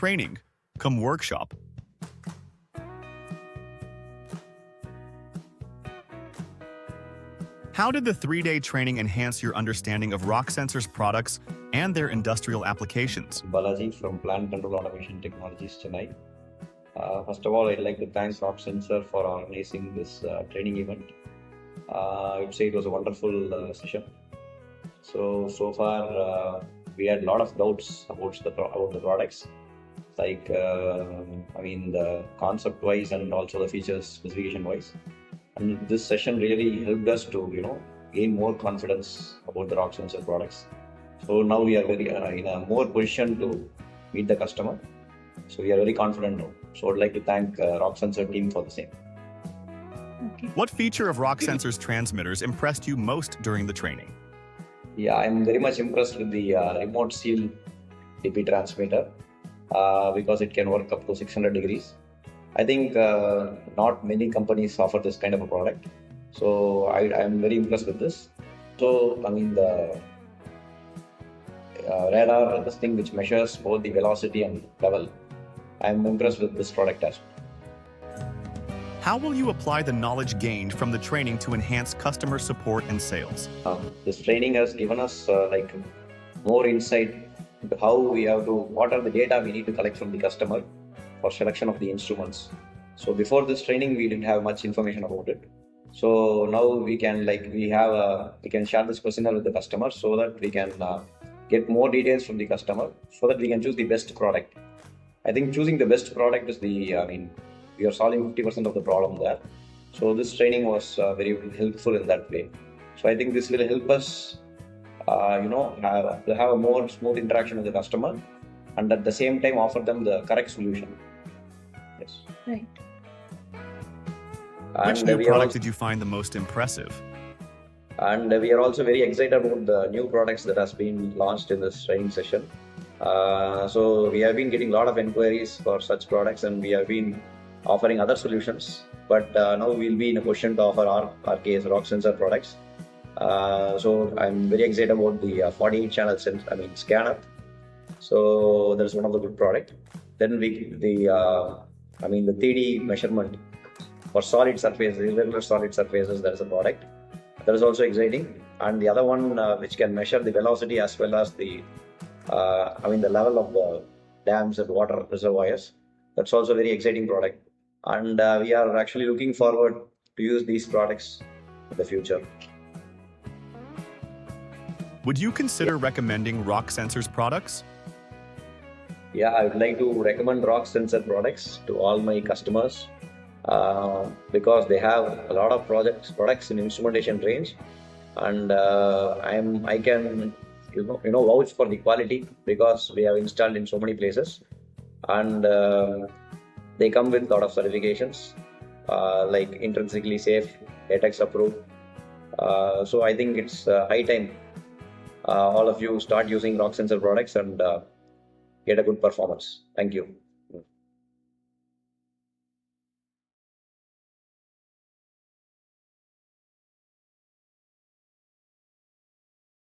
Training Cum Workshop. How did the 3-day training enhance your understanding of Rocksensor's products and their industrial applications? Balaji from Plant Control Automation Technologies, Chennai. First of all, I'd like to thank Rocksensor for organizing this training event. I would say it was a wonderful session. So far, we had a lot of doubts about the products, like the concept-wise and also the features specification-wise. And this session really helped us to gain more confidence about the Rocksensor products. So now we are very in a more position to meet the customer. So we are very confident now. So I'd like to thank Rocksensor team for the same. Okay. What feature of Rocksensor's transmitters impressed you most during the training? Yeah, I'm very much impressed with the remote seal DP transmitter because it can work up to 600 degrees. I think not many companies offer this kind of a product. So I'm very impressed with this. So, the radar, this thing which measures both the velocity and level, I'm impressed with this product as well. How will you apply the knowledge gained from the training to enhance customer support and sales? This training has given us more insight into how we have to, what are the data we need to collect from the customer for selection of the instruments. So before this training, we didn't have much information about it. So now we can we can share this questionnaire with the customer so that we can get more details from the customer so that we can choose the best product. I think choosing the best product is we are solving 50% of the problem there. So this training was very helpful in that way. So I think this will help us, have a more smooth interaction with the customer, and at the same time offer them the correct solution. Yes. Right. Which new product did you find the most impressive? And we are also very excited about the new products that has been launched in this training session. So we have been getting a lot of inquiries for such products, and we have been offering other solutions. But now we'll be in a position to offer our case Rocksensor products. So I'm very excited about the 48-channel scanner. So that's one of the good product. Then the 3D measurement for solid surfaces, irregular solid surfaces, that is a product. That is also exciting. And the other one which can measure the velocity as well as the level of the dams and water reservoirs. That's also a very exciting product. And we are actually looking forward to use these products in the future. Would you consider recommending Rocksensor's products? Yeah, I would like to recommend Rocksensor products to all my customers because they have a lot of products in instrumentation range, and I can vouch for the quality because we have installed in so many places, and they come with a lot of certifications like intrinsically safe, ATEX approved. So I think it's high time all of you start using Rocksensor products and get a good performance. Thank you.